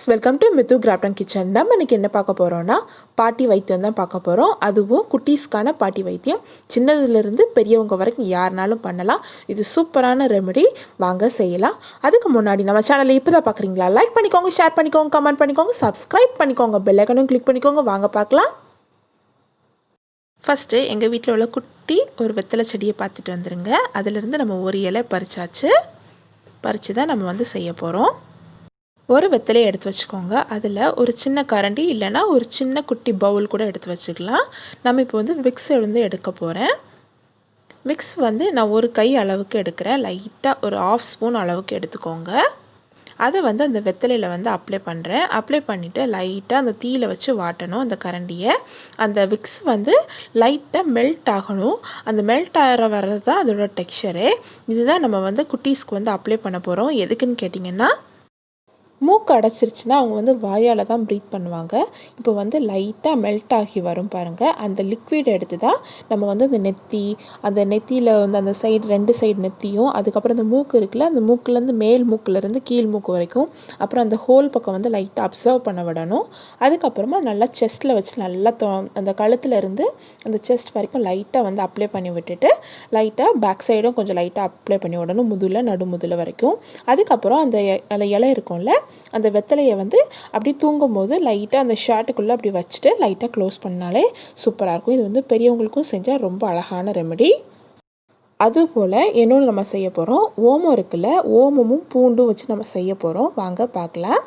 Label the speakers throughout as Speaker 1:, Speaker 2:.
Speaker 1: Welcome to Mithu craft kitchen. நம்ம இன்றைக்கி என்ன பார்க்க போகிறோன்னா பாட்டி வைத்தியம் தான் பார்க்க போகிறோம். அதுவும் குட்டீஸ்க்கான பாட்டி வைத்தியம். சின்னதுலேருந்து பெரியவங்க வரைக்கும் யாருனாலும் பண்ணலாம். இது சூப்பரான ரெமெடி, வாங்க செய்யலாம். அதுக்கு முன்னாடி நம்ம சேனலை இப்போ தான் பார்க்குறீங்களா, லைக் பண்ணிக்கோங்க, ஷேர் பண்ணிக்கோங்க, கமெண்ட் பண்ணிக்கோங்க, சப்ஸ்கிரைப் பண்ணிக்கோங்க, பெல் ஐக்கனும் கிளிக் பண்ணிக்கோங்க. வாங்க பார்க்கலாம். ஃபஸ்ட்டு எங்கள் வீட்டில் உள்ள குட்டி ஒரு வெத்தலை செடியை பார்த்துட்டு வந்துடுங்க. அதிலிருந்து நம்ம ஒரு இலை பறித்து தான் நம்ம செய்ய போகிறோம். ஒரு வெத்தலையை எடுத்து வச்சுக்கோங்க. அதில் ஒரு சின்ன கரண்டி இல்லைனா ஒரு சின்ன குட்டி பவுல் கூட எடுத்து வச்சுக்கலாம். நம்ம இப்போ விக்ஸ் எடுக்க போகிறேன். விக்ஸ் நான் ஒரு கை அளவுக்கு எடுக்கிறேன். லைட்டாக ஒரு 1/2 ஸ்பூன் அளவுக்கு எடுத்துக்கோங்க. அதை அந்த வெத்தலையில் அப்ளை பண்ணுறேன். அப்ளை பண்ணிவிட்டு லைட்டாக அந்த தீயில் வச்சு வாட்டணும் அந்த கரண்டியை. அந்த விக்ஸ் லைட்டாக மெல்ட் ஆகணும். அந்த மெல்ட் ஆகிற வர்றது தான் அதோட டெக்ஸ்சரே. இதுதான் நம்ம குட்டீஸ்க்கு அப்ளை பண்ண போகிறோம். எதுக்குன்னு கேட்டிங்கன்னா, மூக்கு அடைச்சிருச்சுன்னா அவங்க வாயால் தான் ப்ரீத் பண்ணுவாங்க. இப்போ லைட்டாக மெல்ட் ஆகி வரும் பாருங்கள். அந்த லிக்விட் எடுத்து தான் நம்ம அந்த நெத்தியில் அந்த சைடு 2 சைடு நெத்தியும், அதுக்கப்புறம் அந்த மூக்கு இருக்குல்ல, அந்த மூக்குலேருந்து மேல் மூக்குலேருந்து கீழ் மூக்கு வரைக்கும், அப்புறம் அந்த ஹோல் பக்கம் லைட்டாக அப்சர்வ் பண்ண விடணும். அதுக்கப்புறமா நல்லா செஸ்ட்டில் வச்சு நல்லா அந்த கழுத்துலேருந்து அந்த செஸ்ட் வரைக்கும் லைட்டாக அப்ளை பண்ணி விட்டுட்டு, லைட்டாக பேக் சைடும் கொஞ்சம் லைட்டாக அப்ளை பண்ணி விடணும், நடுமுதுல வரைக்கும். அதுக்கப்புறம் அந்த இலை இருக்கும்ல, அந்த வெத்தலையை அப்படி தூங்கும்போது லைட்டாக அந்த ஷார்ட்டுக்குள்ளே அப்படி வச்சுட்டு லைட்டாக க்ளோஸ் பண்ணாலே சூப்பராக இருக்கும். இது பெரியவங்களுக்கும் செஞ்சால் ரொம்ப அழகான ரெமெடி. அதுபோல் இன்னொன்று நம்ம செய்ய போகிறோம். ஓமம் இருக்குல்ல, ஓமமும் பூண்டும் வச்சு நம்ம செய்ய போகிறோம். வாங்க பார்க்கலாம்.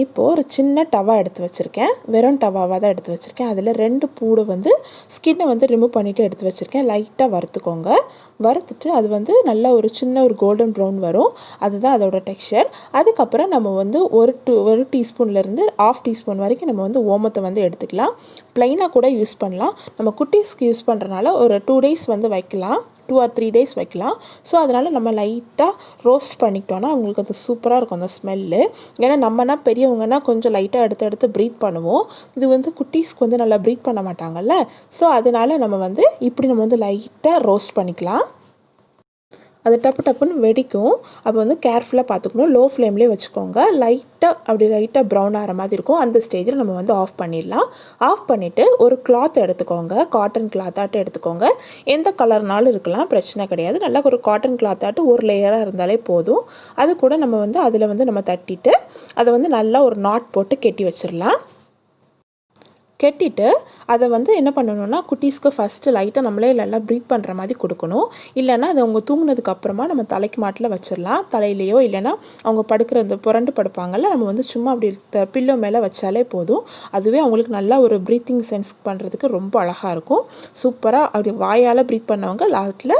Speaker 1: இப்போது ஒரு சின்ன டவா எடுத்து வச்சுருக்கேன். வெறும் டவாவாக தான் எடுத்து வச்சுருக்கேன். அதில் 2 பூடு ஸ்கின்னை ரிமூவ் பண்ணிவிட்டு எடுத்து வச்சுருக்கேன். லைட்டாக வறுத்துக்கோங்க. வறுத்துட்டு அது நல்லா ஒரு சின்ன ஒரு கோல்டன் ப்ரௌன் வரும். அதுதான் அதோட டெக்ஸ்சர். அதுக்கப்புறம் நம்ம ஒரு டீஸ்பூன்லேருந்து 1/2 டீஸ்பூன் வரைக்கும் நம்ம ஓமத்தை எடுத்துக்கலாம். ப்ளைனாக கூட யூஸ் பண்ணலாம். நம்ம குட்டீஸ்க்கு யூஸ் பண்ணுறனால ஒரு 2 டேஸ் வைக்கலாம், 2 or 3 டேஸ் வைக்கலாம். ஸோ அதனால் நம்ம லைட்டாக ரோஸ்ட் பண்ணிக்கிட்டோன்னா அவங்களுக்கு அது சூப்பராக இருக்கும் அந்த ஸ்மெல்லு. ஏன்னா நம்மனா பெரியவங்கன்னா கொஞ்சம் லைட்டாக எடுத்து ப்ரீத் பண்ணுவோம். இது குட்டீஸ்க்கு நல்லா ப்ரீத் பண்ண மாட்டாங்கல்ல. ஸோ அதனால் நம்ம இப்படி நம்ம லைட்டாக ரோஸ்ட் பண்ணிக்கலாம். அது டப்பு டப்புன்னு வெடிக்கும். அப்போ கேர்ஃபுல்லாக பார்த்துக்கணும். லோ ஃப்ளேம்லேயே வச்சுக்கோங்க. லைட்டாக ப்ரௌன் ஆகிற மாதிரி இருக்கும். அந்த ஸ்டேஜில் நம்ம ஆஃப் பண்ணிடலாம். ஆஃப் பண்ணிவிட்டு ஒரு கிளாத் எடுத்துக்கோங்க. காட்டன் கிளாத்தாட்டு எடுத்துக்கோங்க. எந்த கலர்னாலும் இருக்கலாம், பிரச்சனை கிடையாது. நல்லா ஒரு காட்டன் கிளாத்தாட்டு ஒரு லேயராக இருந்தாலே போதும். அது கூட நம்ம அதில் நம்ம தட்டிட்டு அதை நல்லா ஒரு நாட் போட்டு கெட்டி வச்சிடலாம். கெட்டிட்டு அதை என்ன பண்ணணும்னா, குட்டீஸ்க்கு ஃபஸ்ட்டு லைட்டாக நம்மளே நல்லா ப்ரீத் பண்ணுற மாதிரி கொடுக்கணும். இல்லைன்னா அதை அவங்க தூங்கினதுக்கு அப்புறமா நம்ம தலைக்கு மாட்டில் வச்சிடலாம். தலையிலையோ இல்லைன்னா அவங்க படுக்கிற இந்த புரண்டு படுப்பாங்கள்ல, நம்ம சும்மா அப்படி பில்லோ மேலே வச்சாலே போதும். அதுவே அவங்களுக்கு நல்லா ஒரு ப்ரீத்திங் சென்ஸ் பண்ணுறதுக்கு ரொம்ப அழகாக இருக்கும். சூப்பராக அப்படி வாயால் ப்ரீத் பண்ணவங்க லாஸ்ட்டில்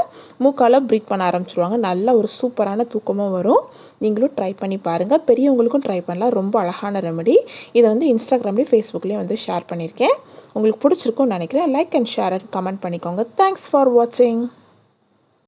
Speaker 1: மூக்கால் ப்ரீத் பண்ண ஆரம்பிச்சிடுவாங்க. நல்ல ஒரு சூப்பரான தூக்கமும் வரும். நீங்களும் ட்ரை பண்ணி பாருங்கள். பெரியவங்களுக்கும் ட்ரை பண்ணலாம். ரொம்ப அழகான ரெமெடி. இதை இன்ஸ்டாகிராம்லேயும் ஃபேஸ்புக்லேயும் ஷேர் பண்ணியிருக்கேன். உங்களுக்கு பிடிச்சிருக்கும்னு நினைக்கிறேன். Like and share and comment பண்ணிக்கோங்க. தேங்க்ஸ் ஃபார் வாட்சிங்.